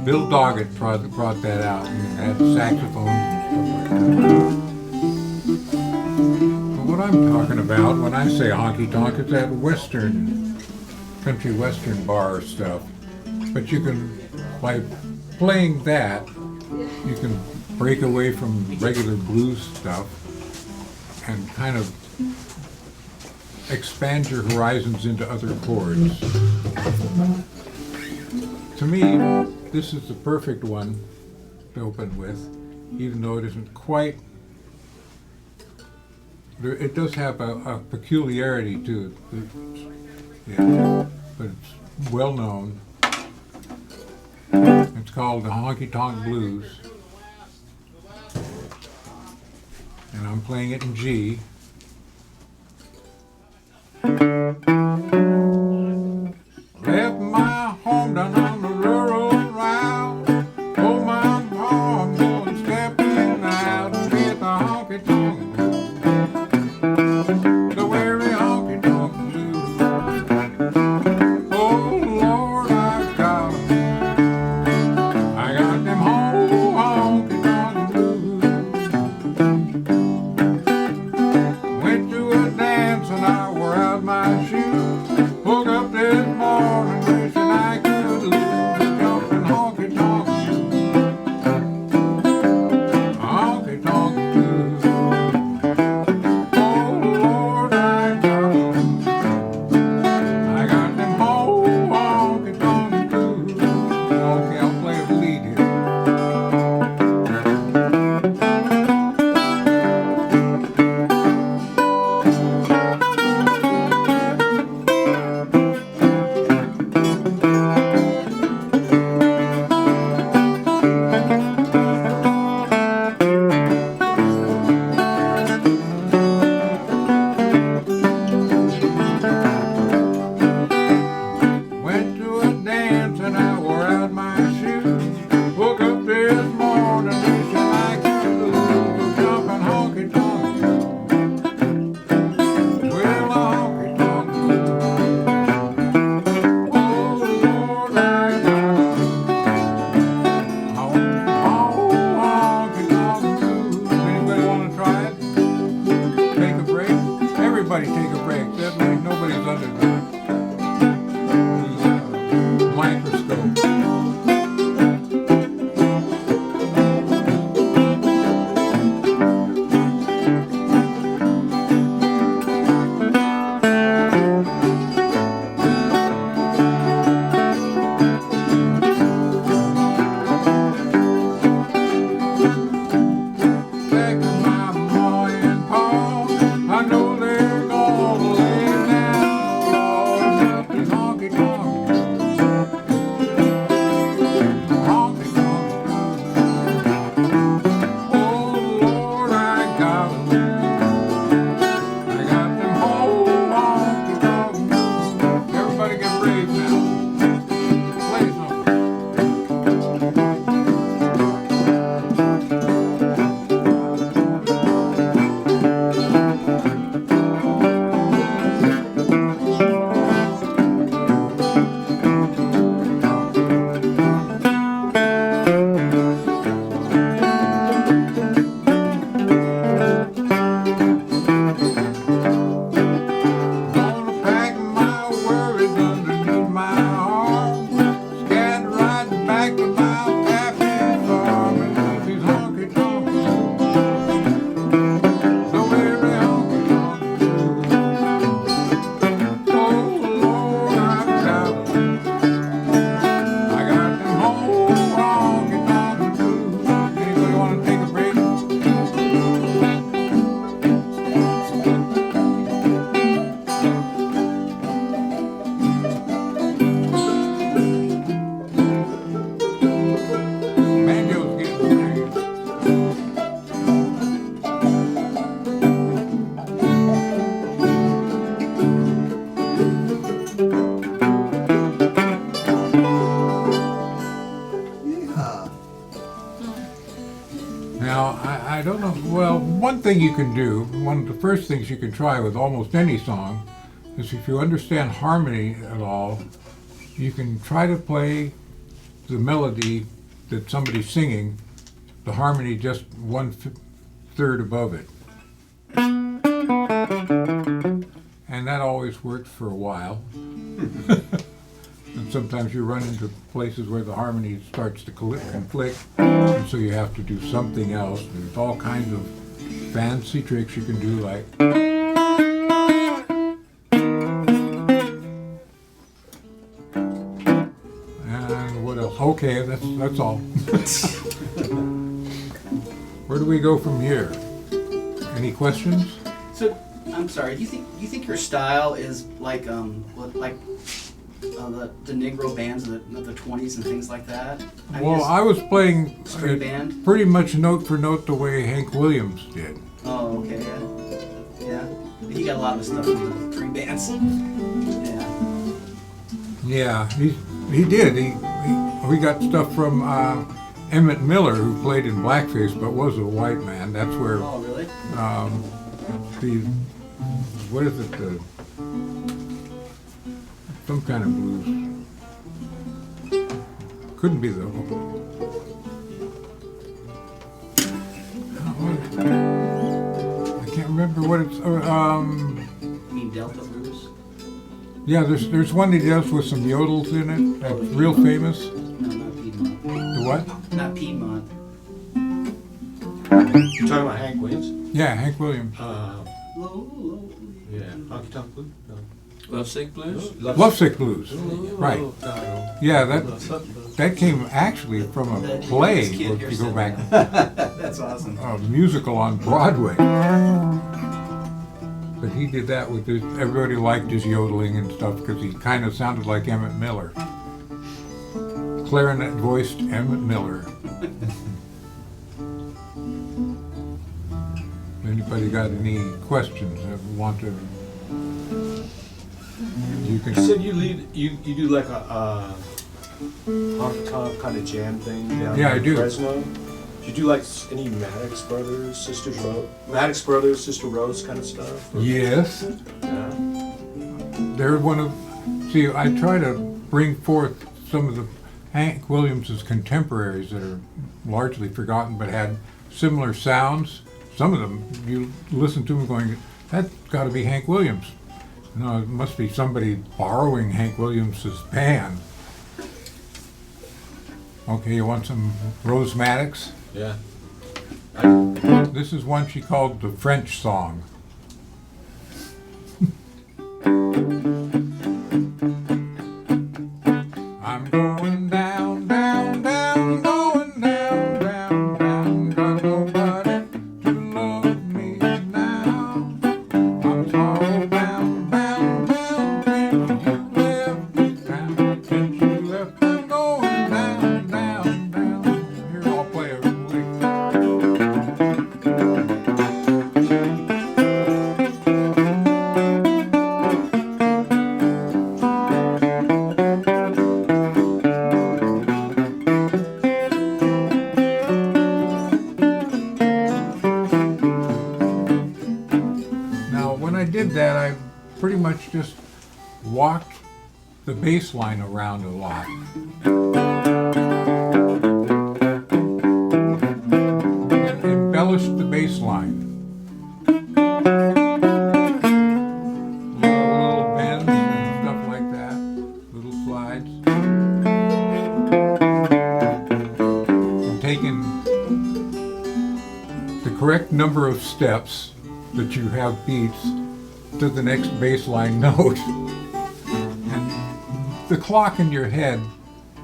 Bill Doggett brought that out and had saxophones and stuff like that. But what I'm talking about when I say honky tonk is that western, country western bar stuff. But you can, by playing that, you can break away from regular blues stuff and kind of expand your horizons into other chords. To me, this is the perfect one to open with, even though it isn't quite, it does have a peculiarity to it. Yeah, but it's well known. It's called the Honky Tonk Blues. And I'm playing it in G. Left my home down on the rural route. Oh, my mom, going stepping out and get the honky tonk blues. The very honky tonk blues. Oh, Lord, I got 'em. I got them honky tonk blues. one thing you can do, one of the first things you can try with almost any song, is if you understand harmony at all, you can try to play the melody that somebody's singing, the harmony just 1/3 above it. And that always works for a while. And sometimes you run into places where the harmony starts to conflict, and so you have to do something else. There's all kinds of fancy tricks you can do, like and what else? Okay, that's all. Where do we go from here? Any questions? So, I'm sorry. Do you think your style is like the Negro bands of the 20s and things like that? Well, I was playing string band, pretty much note for note the way Hank Williams did. Oh, okay, yeah. He got a lot of stuff from the string bands. Yeah, he did. We got stuff from Emmett Miller, who played in blackface but was a white man. That's where. Oh, really? What is it? Some kind of blues. Couldn't be the. I can't remember what it's. You mean Delta blues? Yeah, there's one that does with some yodels in it. That's real famous. No, not Piedmont. The what? Not Piedmont. You're talking about Hank Williams? Yeah, Hank Williams. Yeah, Honky Tonk Blues? No. Lovesick Blues? Lovesick Blues. Right. Yeah, that came actually from a play, if you go back. That's awesome. A musical on Broadway. But he did that with his, everybody liked his yodeling and stuff because he kind of sounded like Emmett Miller. Clarinet voiced Emmett Miller. Anybody got any questions that want to? You can. You said you do like a honky tonk kind of jam thing down Yeah, I in do. Fresno. Do you do like any Maddox Brothers, Sister Rose kind of stuff? Or- Yes. Yeah. They're one of. See, I try to bring forth some of the Hank Williams's contemporaries that are largely forgotten but had similar sounds. Some of them, you listen to them going, that's got to be Hank Williams. No, it must be somebody borrowing Hank Williams's band. Okay, you want some Rose Maddox? Yeah. This is one she called the French song. I'm going down, down, down, going down, down, down. Got nobody to love me now. I'm so bound, bound, bound. Since you left me down, since you left, I'm going down, down, down. Here, I'll play it. Now, when I did that, I pretty much just walked the bass line around a lot. And embellished the bass line. Little bends and stuff like that, little slides. And taking the correct number of steps that you have beats to the next bass line note. And the clock in your head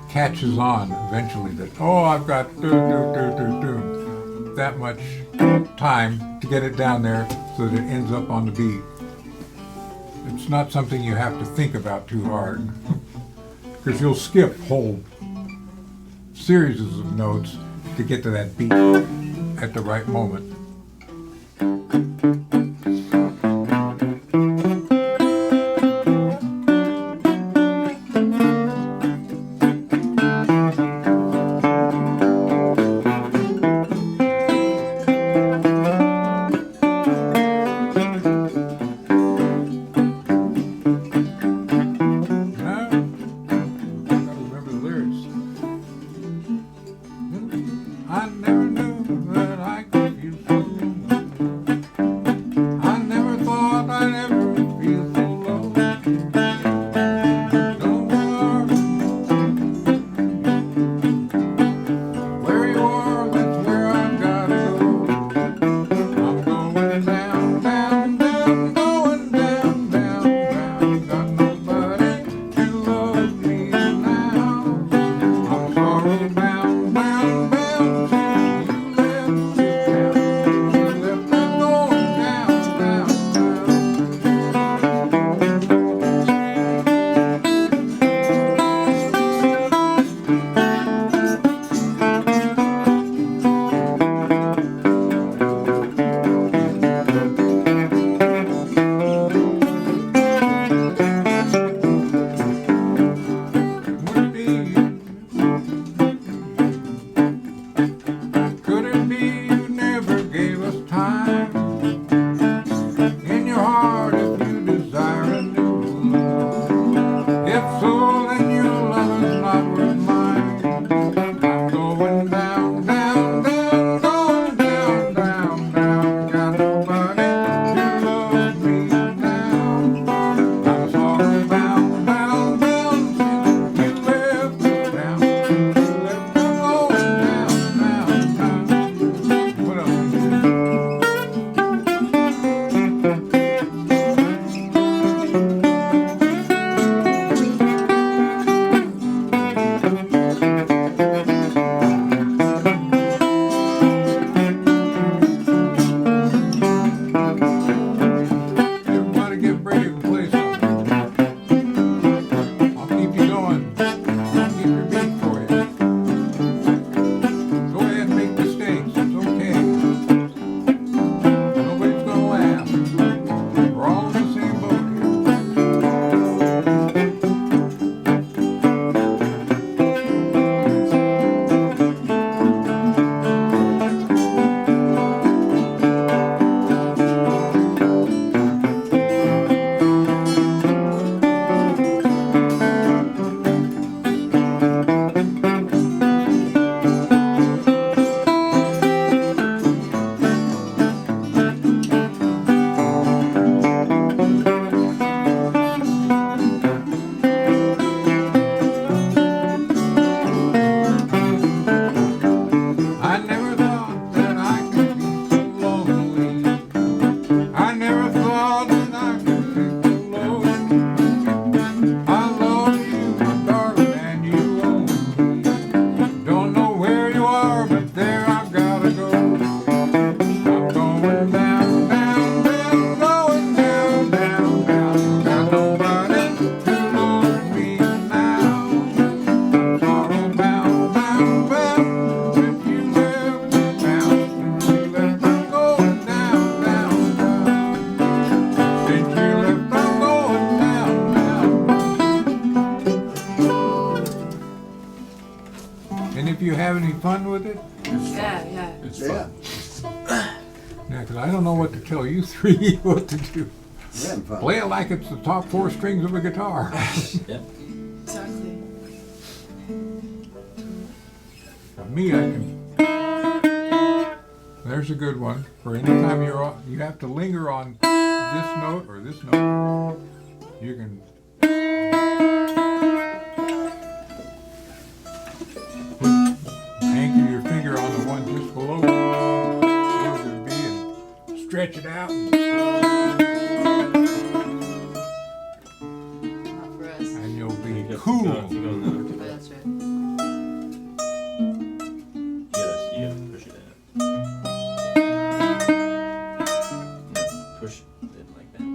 catches on eventually that, oh, I've got that much time to get it down there so that it ends up on the beat. It's not something you have to think about too hard because you'll skip whole series of notes to get to that beat at the right moment. fun with it? Yeah. It's Yeah. fun. Yeah, because I don't know what to tell you three what to do. We're having fun. Play it like it's the top four strings of a guitar. Yep. Exactly. For me, I can. There's a good one. For any time you have to linger on this note or this note. You can. Anchor your finger on the one just below where it would be and stretch it out. Not for us. And you'll be Yep, cool. keep going now. But that's right. You gotta push it out. Yeah, push it like that way.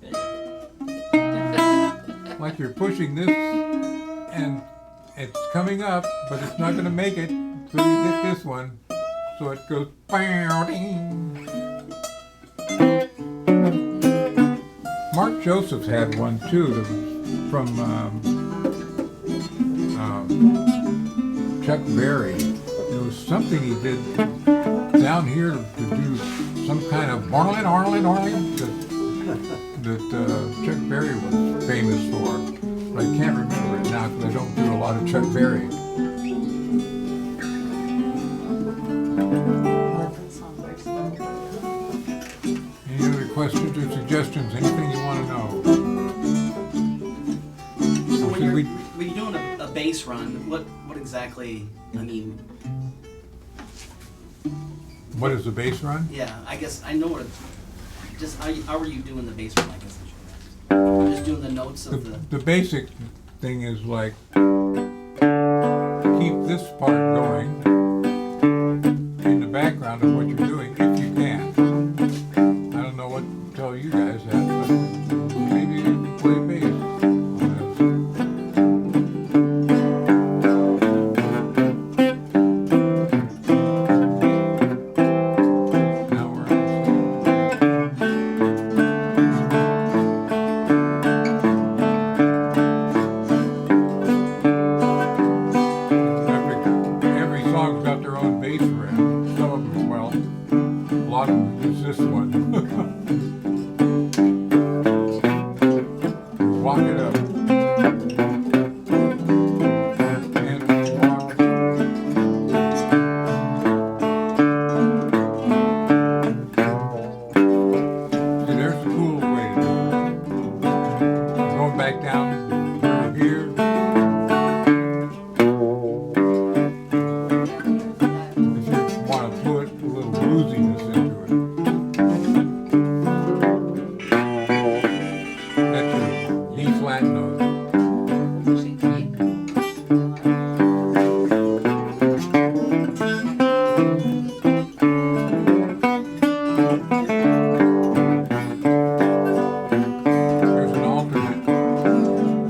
There you go. Like you're pushing this and it's coming up, but it's not going to make it till you get this one. So it goes. Mark Joseph's had one too from Chuck Berry. It was something he did down here to do some kind of Orlin that Chuck Berry was famous for. But I can't remember it now because I don't do a lot of Chuck Berry. That song very slow. Any other questions or suggestions? Anything you want to know? So Should we- when you're doing a bass run, what exactly? I mean, What is the bass run? yeah, I guess I know what. Just how are you doing the bass run? I guess I should ask. Just doing the notes The, of the. the basic thing is like keep this part going in the background of what you're doing if you can. I don't know what to tell you guys that, but maybe you can play bass. Now we're on. Every song's got their own bass riff. Some of them, well, a lot of them use this one. Walk it up. And walk. See, there's a cool way to do it. Going back down here. If you want to put a little bluesiness into it. That's your D flat note. There's an alternate.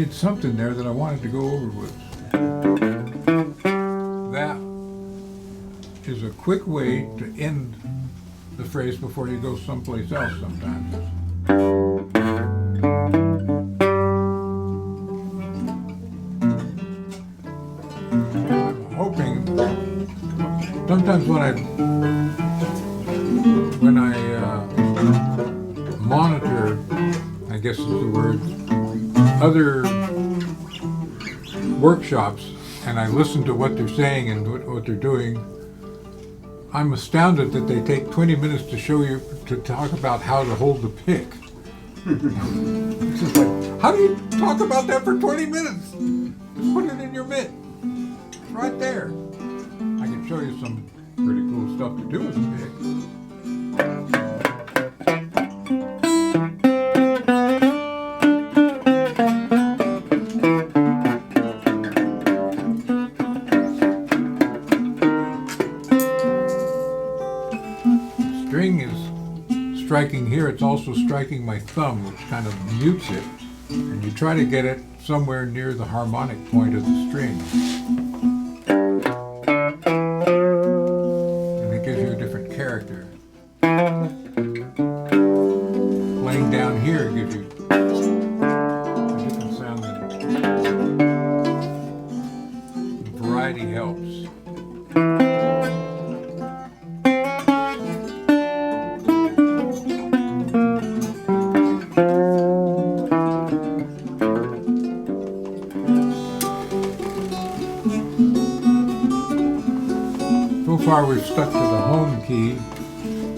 did something there that I wanted to go over with. That is a quick way to end the phrase before you go someplace else sometimes. I'm hoping sometimes when I monitor, I guess is the word, other workshops, and I listen to what they're saying and what they're doing, I'm astounded that they take 20 minutes to show you, to talk about how to hold the pick. It's just like, how do you talk about that for 20 minutes? Just put it in your mitt. It's right there. I can show you some pretty cool stuff to do with the pick. String is striking here, it's also striking my thumb, which kind of mutes it, and you try to get it somewhere near the harmonic point of the string. And it gives you a different character. Playing down here gives you a different sound. And variety helps. So far we've stuck to the home key,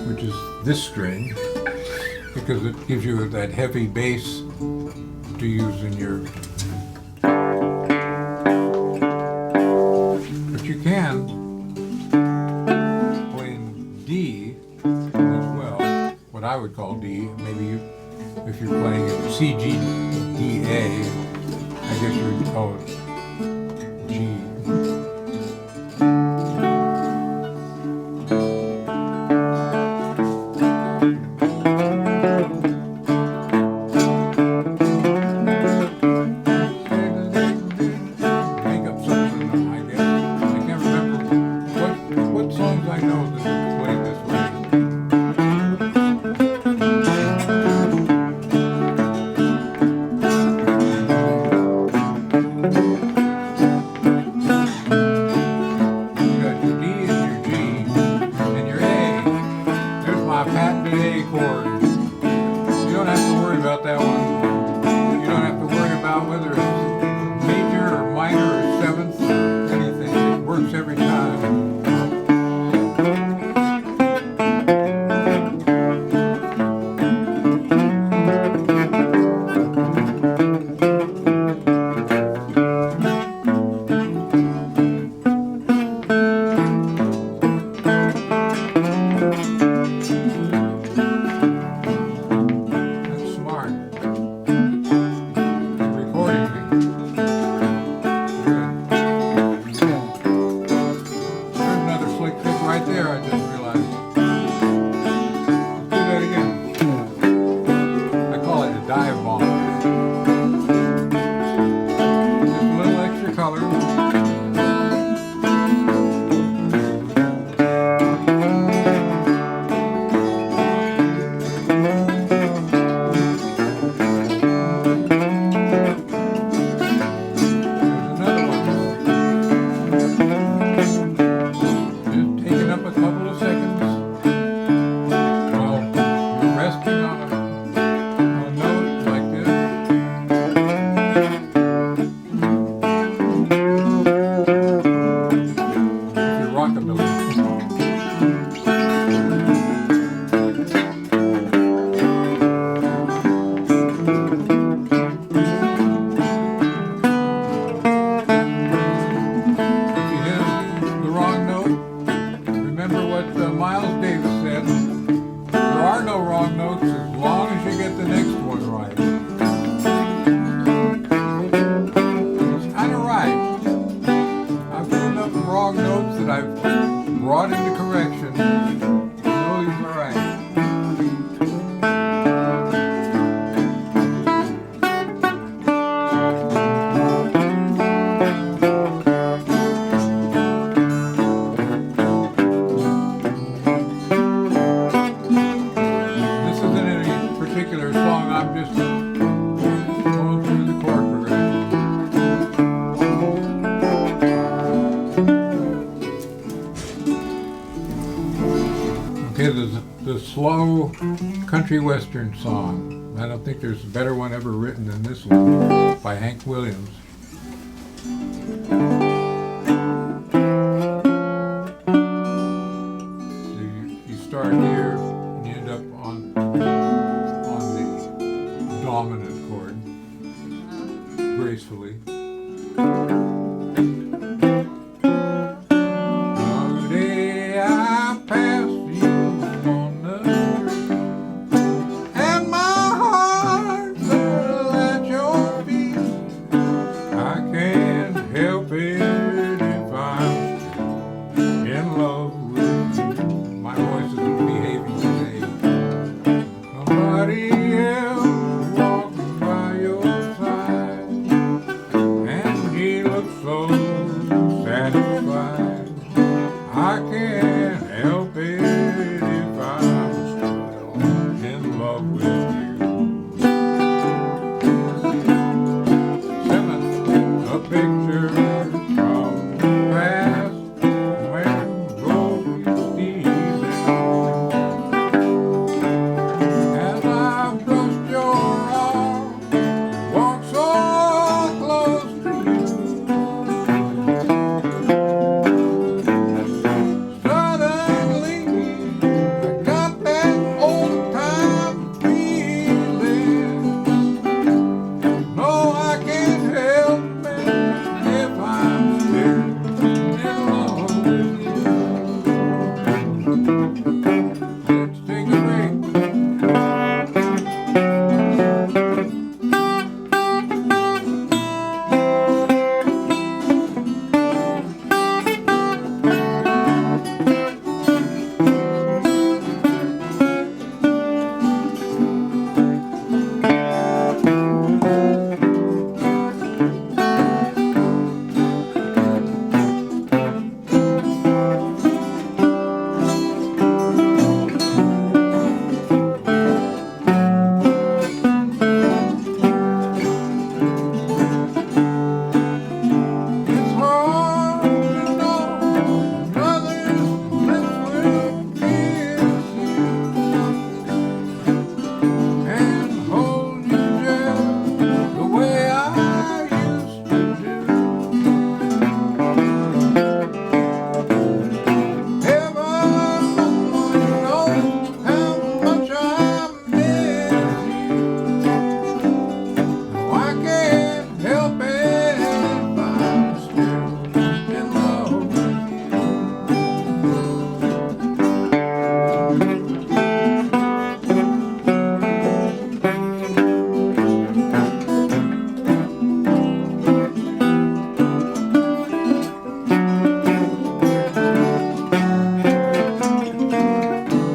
which is this string, because it gives you that heavy bass to use in your... But you can play in D as well, what I would call D. Maybe you, if you're playing it C, G, D, A, I guess you would call it G. Make up something, I guess. I can't remember what songs I know that are played this way. You got your D and your G and your A. There's my patented A chord. You don't have to worry about that one. You don't have to worry about whether it's major or minor or seventh or anything. It works every time. That's smart. You're recording me. Good. There's another slick trick right there, I just realized. Let's do that again. I call it a dive bomb. Just a little extra color. There's another one. Just taking up a couple of seconds while you're resting on a note like this. If you're rockabilly. If you hit the wrong note, remember what Miles Davis said. There are no wrong notes as long as you get the next one right. It's kind of right. I've heard enough wrong notes that I've brought into correction. I know these are right. slow country western song. I don't think there's a better one ever written than this one by Hank Williams. So you start here and you end up on the dominant chord gracefully. The day I passed you on the street, and my heart fell at your feet. I can't help it if I'm still in love with you. My voice isn't behaving today. Nobody else walking by your side, and he looks so satisfied. I can't help it if I'm still in love with you. 7. A picture from the past when road is stealing. As I brushed your arm, walked so close to you. Suddenly, I got that old time feeling. No, I can't help it if I'm still in love with you. Let's take a break. It's hard to know another's lips will kiss you and hold you just the way I used to do. Heaven only knows how much I miss you. No, I can't help it if I'm still in love with you.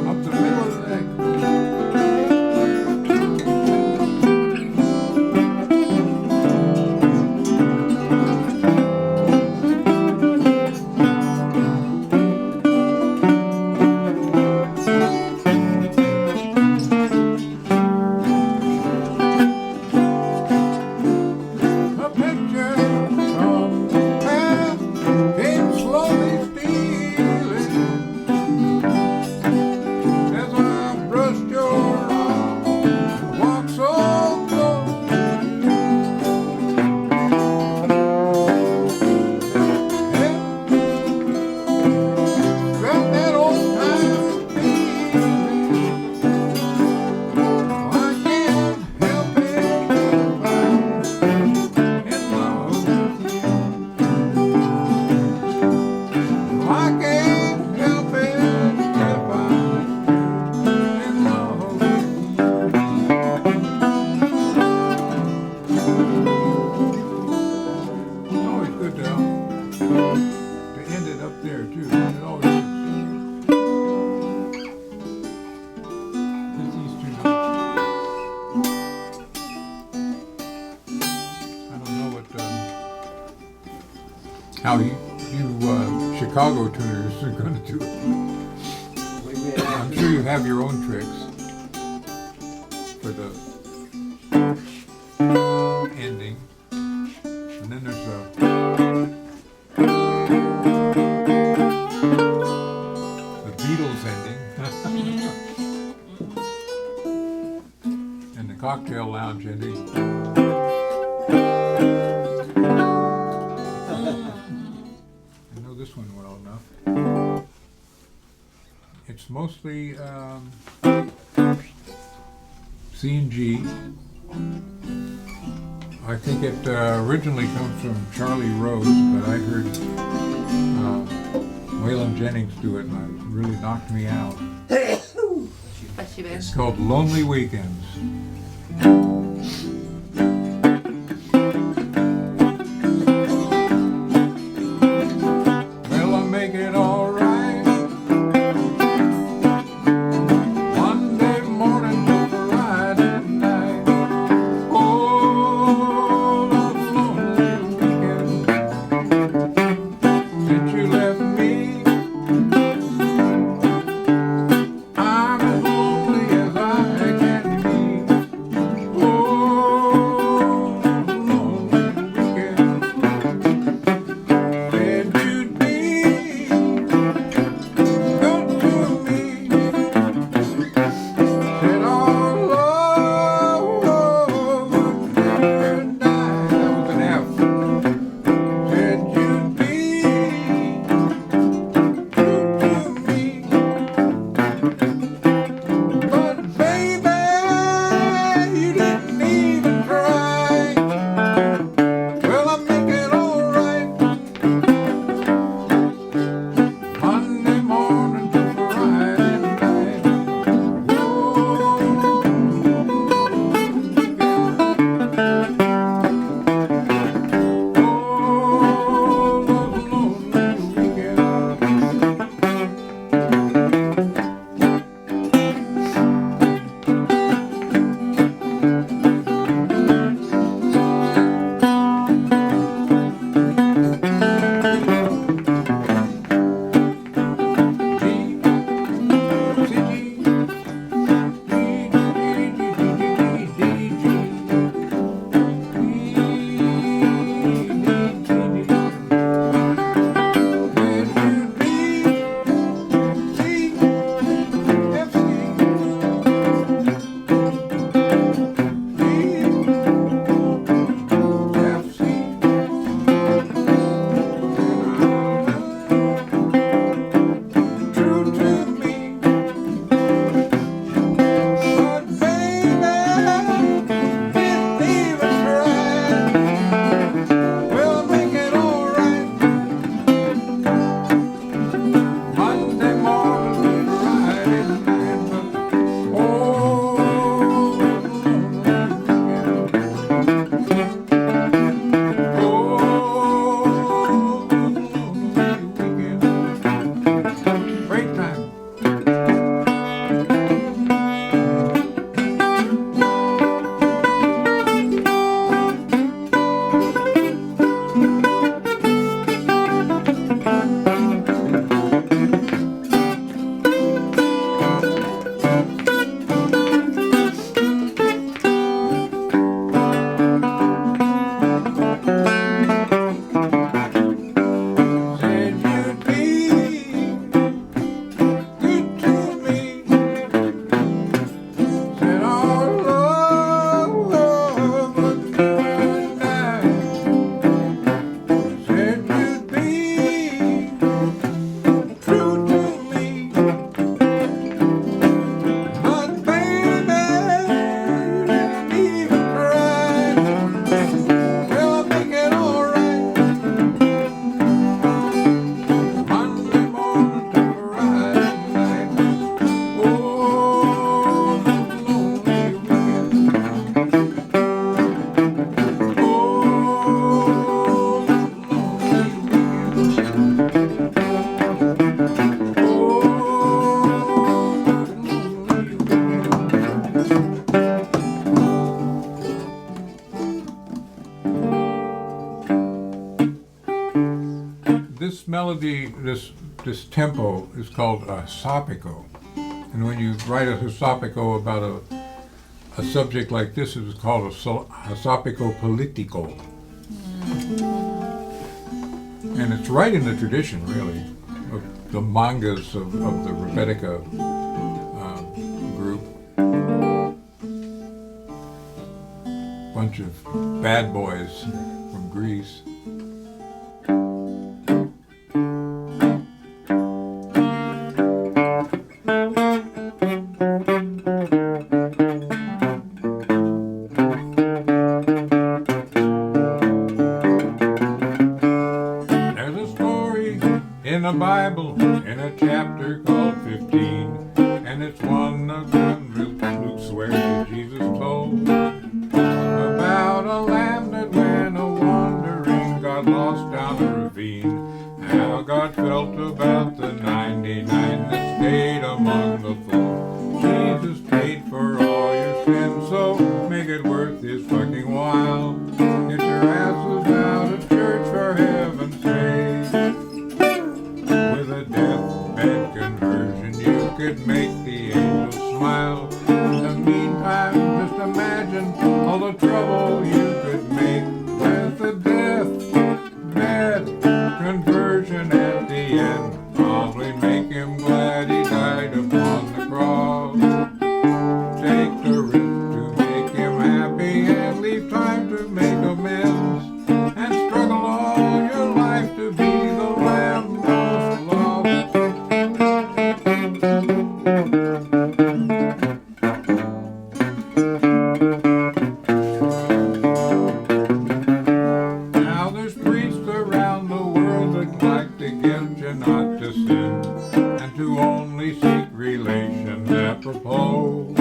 Up the middle of the neck. A picture from the past came slowly stealing as I brushed your arm and walked so close to you. Got that old time feeling. I can't help it if I'm in love with you. I can't help it if I'm in love with you. It's always good to end it up there too. It always is. It's these 2 notes. I don't know what how you Chicago tuners are going to do it. I'm sure you have your own tricks for the ending, and then there's the Beatles ending. cocktail lounge, Indy. I know this one well enough. It's mostly C&G. I think it originally comes from Charlie Rose, but I heard Waylon Jennings do it, and it really knocked me out. Bless you, babe. It's called Lonely Weekends. Well, I make it all right. Monday morning to Friday night. Oh, lonely weekend. Since you left me, I'm as lonely as I can be. Oh, lonely weekend. Said you'd be good to me. Said our love would never die. That was an F. Said you'd be good to me. But baby, you didn't even try. Well, I make it alright. Monday morning to Friday night. Oh, lonely weekend. True to me, but baby, didn't even try. Well, I make it alright. Monday morning to Friday night, but oh, lonely weekend. Break time. Said you'd be good to me. Said our love would never die. Said you'd be true to me. But baby, you didn't even try. Well, I make it alright. Monday morning to Friday night. Oh, lonely weekend. Oh, this melody, this tempo is called a sapico. And when you write a sapico about a subject like this, it's called a sapico politico. And it's right in the tradition, really, of the mangas of the Rebettica group. bunch of bad boys from Greece. There's a story in the Bible in a chapter called 15, and it's one of them Luke swears that Jesus told about a lamb that went a wandering, got lost down a ravine. How God felt about the 99 that stayed among the fold. Jesus paid for all your sins, so make it worth his fucking while. Get your asses out of church for heaven's sake. With a deathbed conversion, you could make the angels smile. In the meantime, just imagine all the trouble you could make with a deathbed conversion at the end. Probably make him glad he died upon the cross. Take the risk to make him happy and leave time to make amends. And struggle all your life to be the lamb most lost. Now there's priests around the world that like to get you not to sin, and to only seek relations apropos.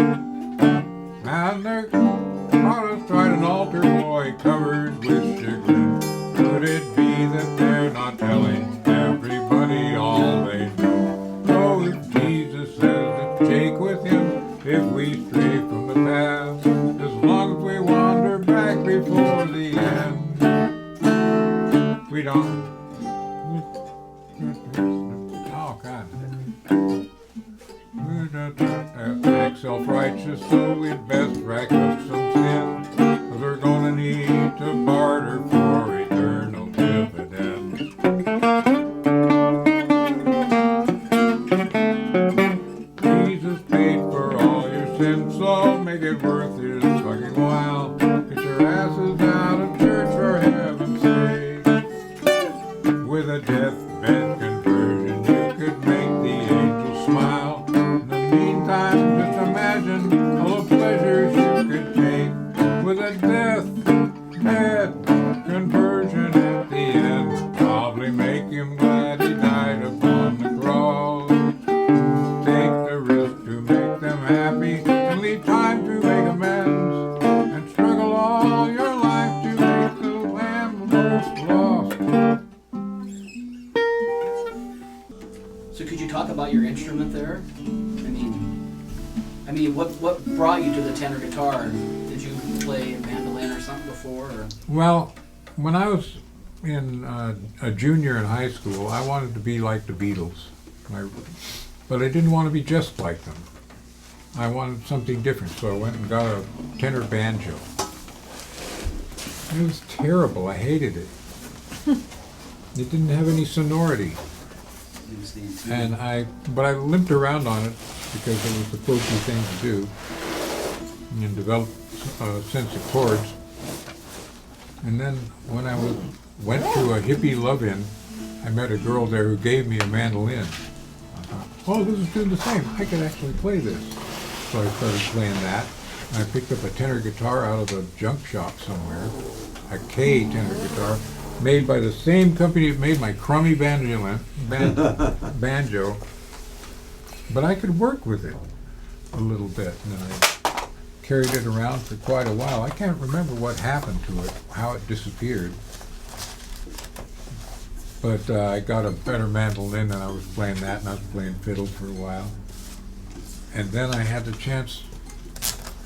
And they're gonna try an altar boy covered with chagrin. Could it be that they're not telling everybody all they know? So if Jesus says to take with him if we stray from the path, as long as we wander back before the end, we don't. Oh God. Act self-righteous, so we'd best rack up some sin, 'cause we're gonna need to barter for eternal dividends. Jesus paid for all your sins, so make it worth his fucking while. Get your asses out of church for heaven's sake. With a deathbed conversion, you could make the angels smile. In the meantime, just imagine all the pleasures you could take. With a deathbed conversion at the end, probably make him glad he died upon the cross. Take the risk to make them happy and leave time to make amends. And struggle all your life to make the lamb most lost. So could you talk about your instrument there? I mean, what brought you to the tenor guitar? Did you play mandolin or something before? Or? Well, when I was in a junior in high school, I wanted to be like the Beatles. But I didn't want to be just like them. I wanted something different, so I went and got a tenor banjo. It was terrible. I hated it. It didn't have any sonority. But I limped around on it because it was the quirky thing to do and develop a sense of chords. And then when I went to a hippie love-in, I met a girl there who gave me a mandolin. I thought, oh, this is doing the same. I could actually play this. So I started playing that. I picked up a tenor guitar out of a junk shop somewhere, a K tenor guitar, made by the same company that made my crummy banjo, but I could work with it a little bit, and I carried it around for quite a while. I can't remember what happened to it, how it disappeared, but I got a better mandolin and I was playing that, and I was playing fiddle for a while. And then I had the chance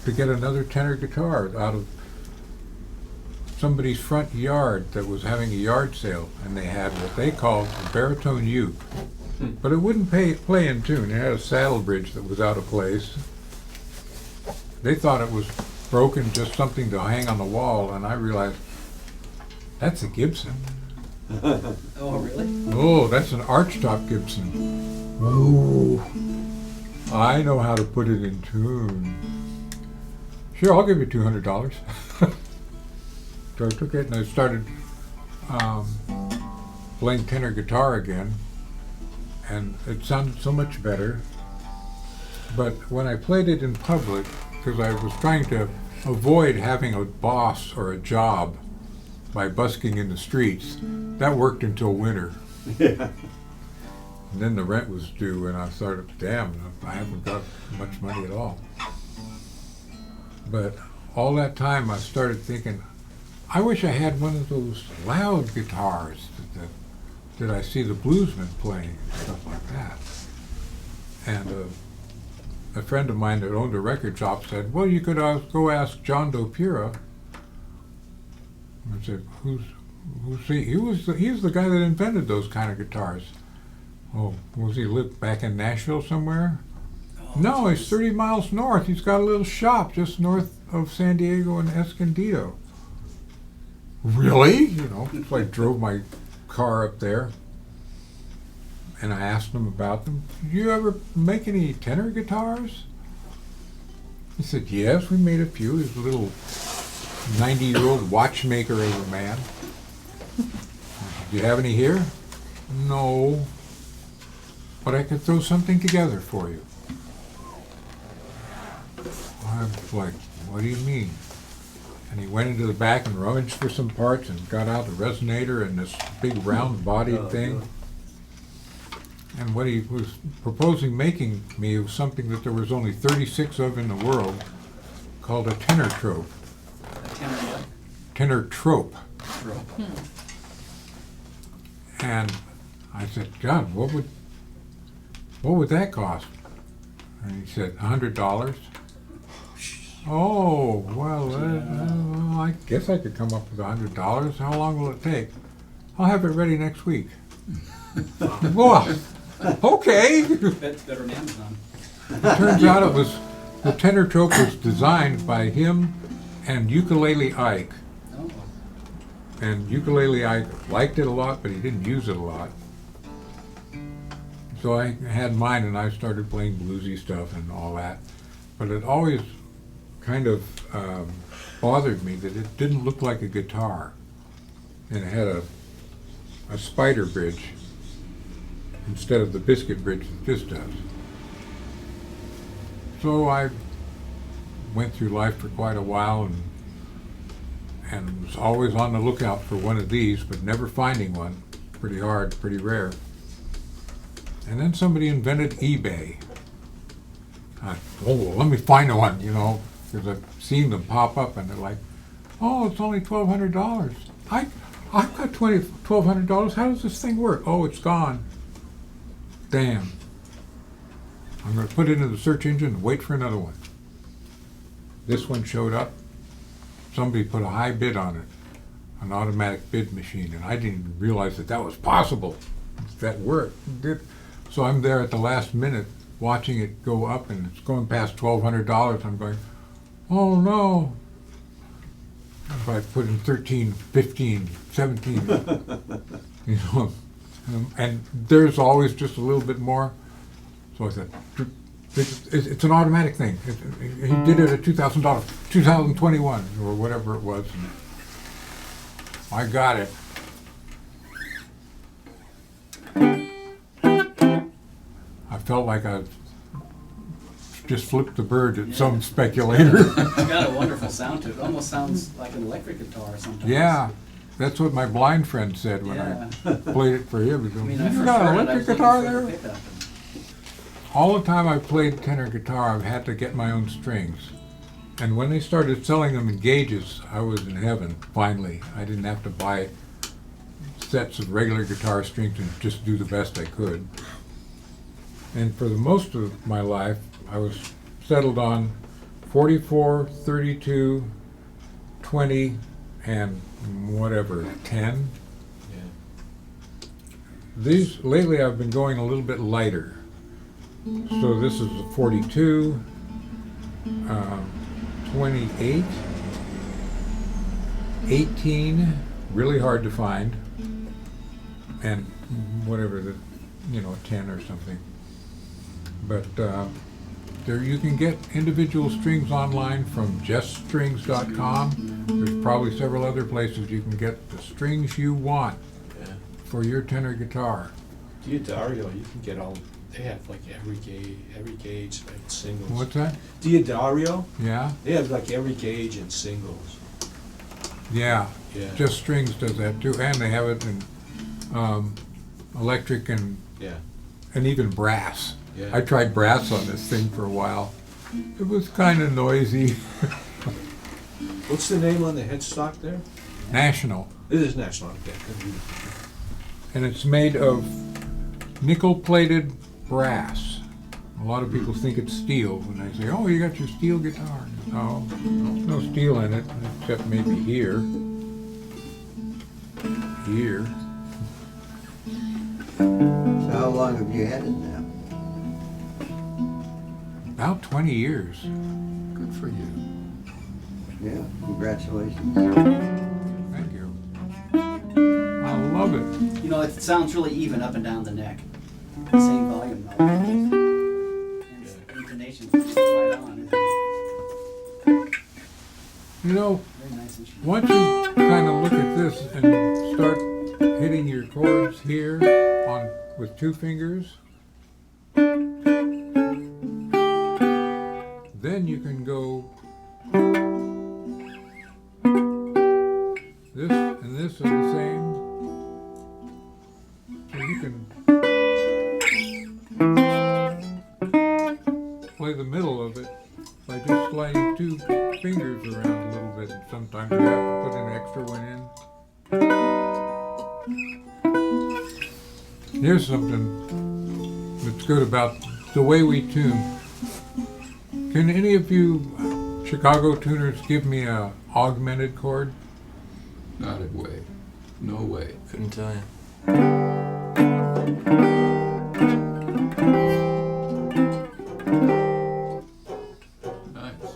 to get another tenor guitar out of somebody's front yard that was having a yard sale, and they had what they called a baritone uke. But it wouldn't play in tune. It had a saddle bridge that was out of place. They thought it was broken, just something to hang on the wall, and I realized, that's a Gibson. Oh, really? Oh, that's an archtop Gibson. Oh, I know how to put it in tune. Sure, I'll give you $200. So I took it and I started playing tenor guitar again, and it sounded so much better. But when I played it in public, because I was trying to avoid having a boss or a job by busking in the streets, that worked until winter. Yeah. And then the rent was due, and I started, damn, I haven't got much money at all. But all that time I started thinking, I wish I had one of those loud guitars that I see the bluesmen playing and stuff like that. And a friend of mine that owned a record shop said, well, you could go ask John Dopira. I said, who's he? He's the guy that invented those kind of guitars. Oh, was he live back in Nashville somewhere? No, he's 30 miles north. He's got a little shop just north of San Diego and Escondido. Really? You know, so I drove my car up there and I asked him about them. Do you ever make any tenor guitars? He said, yes, we made a few. He's a little 90-year-old watchmaker of a man. Do you have any here? No, but I could throw something together for you. I was like, what do you mean? And he went into the back and rummaged for some parts and got out the resonator and this big round-bodied thing. And what he was proposing making me was something that there was only 36 of in the world, called a tenor trope. A tenor what? Tenor trope. Trope. And I said, God, what would that cost? And he said, $100. Oh, well, I guess I could come up with $100. How long will it take? I'll have it ready next week. Well, okay. That's better than Amazon. It turns out the tenor trope was designed by him and Ukulele Ike. Oh. And Ukulele Ike liked it a lot, but he didn't use it a lot. So I had mine and I started playing bluesy stuff and all that. But it always kind of bothered me that it didn't look like a guitar. And it had a spider bridge instead of the biscuit bridge that this does. So I went through life for quite a while and was always on the lookout for one of these, but never finding one. Pretty hard, pretty rare. And then somebody invented eBay. I thought, oh, well, let me find one, you know, because I've seen them pop up and they're like, oh, it's only $1,200. I've got $1,200. How does this thing work? Oh, it's gone. Damn. I'm going to put it into the search engine and wait for another one. This one showed up. Somebody put a high bid on it, an automatic bid machine, and I didn't even realize that was possible. That worked. So I'm there at the last minute watching it go up, and it's going past $1,200. I'm going, oh no. If I put in 13, 15, 17, you know, and there's always just a little bit more. So I said, it's an automatic thing. He did it at $2,000, 2021 or whatever it was. And I got it. I felt like I just flipped the bird at some speculator. It's got a wonderful sound to it. It almost sounds like an electric guitar sometimes. Yeah, that's what my blind friend said when I played it for him. He goes, I mean, I you first got an heard it, I electric was guitar looking for there? a pickup, and All the time I played tenor guitar, I've had to get my own strings. And when they started selling them in gauges, I was in heaven, finally. I didn't have to buy sets of regular guitar strings and just do the best I could. And for the most of my life, I was settled on 44, 32, 20, and whatever, 10. These, lately I've been going a little bit lighter. So this is a 42, 28, 18, really hard to find, and whatever, 10 or something. But There you can get individual strings online from juststrings.com. There's probably several other places you can get the strings you want Yeah. for your tenor guitar. Diodario, you can get all, they have like every gauge like singles. What's that? Diodario, Yeah? they have like every gauge in singles. Yeah. Yeah. Just Strings does that too, and they have it in electric and Yeah. even brass. Yeah. I tried brass on this thing for a while. It was kind of noisy. What's the name on the headstock there? National. It is National. Okay. And it's made of nickel-plated brass. A lot of people think it's steel when they say, "Oh, you got your steel guitar." No, there's no steel in it, except maybe here. Here. So how long have you had it now? About 20 years. Good for you. Yeah, congratulations. Thank you. I love it. You know, it sounds really even up and down the neck. The same volume though. And intonation's right on. You know, Very nice and smooth. once you kind of look at this and start hitting your chords here on with two fingers, then you can go this and this are the same. So you can play the middle of it by just sliding two fingers around a little bit. And sometimes you have to put an extra one in. Here's something that's good about the way we tune. Can any of you Chicago tuners give me a augmented chord? Not a way. No way. Couldn't tell you. Nice.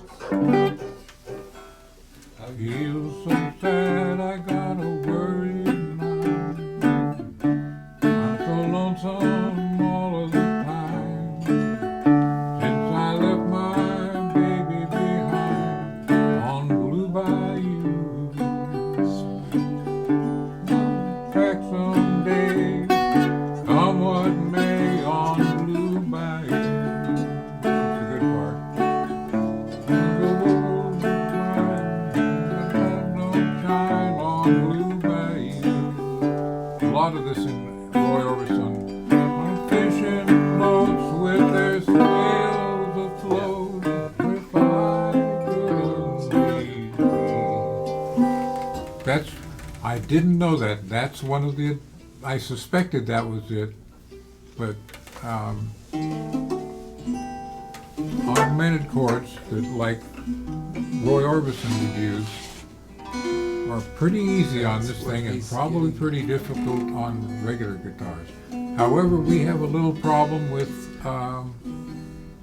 I feel so sad, I got a worried mind. I'm so lonesome all of the time. Since I left my baby behind on Blue Bayou. Back someday, come what may on Blue Bayou. That's a good part. A lot of this in Roy Orbison. On fishing boats with their sails afloat, if I couldn't leave. That's, I didn't know that. That's one of the, I suspected that was it, but augmented chords that like Roy Orbison would use are pretty easy on this thing and probably pretty difficult on regular guitars. However, we have a little problem with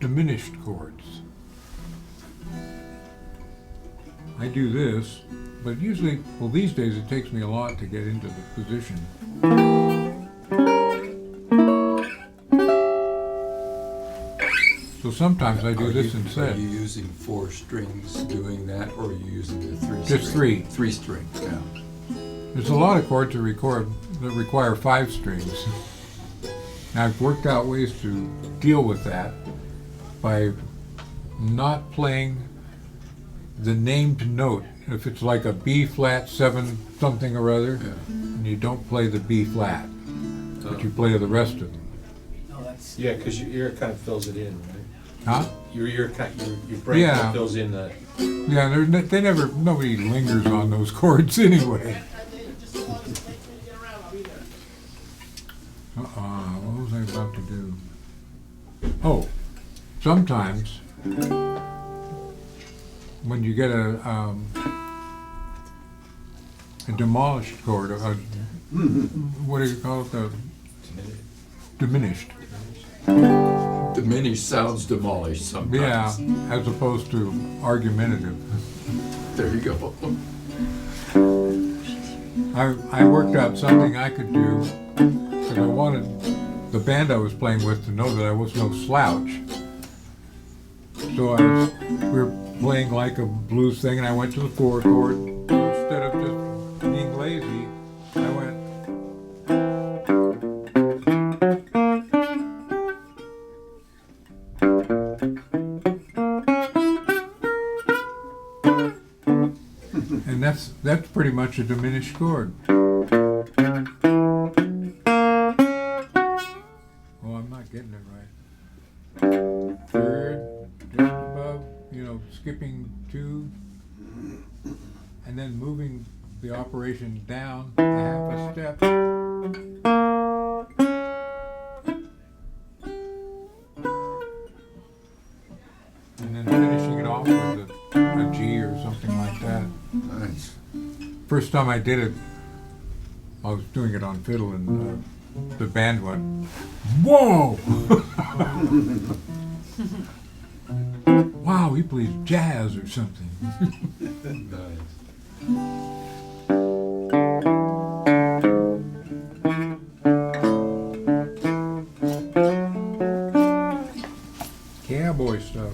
diminished chords. I do this, but usually, well, these days it takes me a lot to get into the position. So sometimes I do this Are instead. you using 4 strings doing that, or are you using the 3 Just string? 3. 3 strings, yeah. There's a lot of chords that require 5 strings. Now, I've worked out ways to deal with that by not playing the named note. If it's like a B flat 7 something or other, Yeah. and you don't play the B flat, but you play the rest of them. No, that's Yeah, because your ear kind of fills it in, right? Huh? Your ear kind, your brain kind Yeah. of fills in the. Yeah, nobody lingers on those chords anyway. What was I about to do? Oh, sometimes when you get a demolished chord, what do you call it? Diminished. Diminished sounds demolished Yeah, sometimes. as opposed to argumentative. There you go. I worked out something I could do because I wanted the band I was playing with to know that I was no slouch. So we were playing like a blues thing, and I went to the 4 chord. Instead of just being lazy, I went. And that's pretty much a diminished chord. Oh, I'm not getting it right. Third, just above, skipping 2, and then moving the operation down a half a step. And then finishing it off with a G or something like that. Nice. First time I did it, I was doing it on fiddle, and the band went, "Whoa!" Wow, he plays jazz or something. Nice. Cowboy stuff.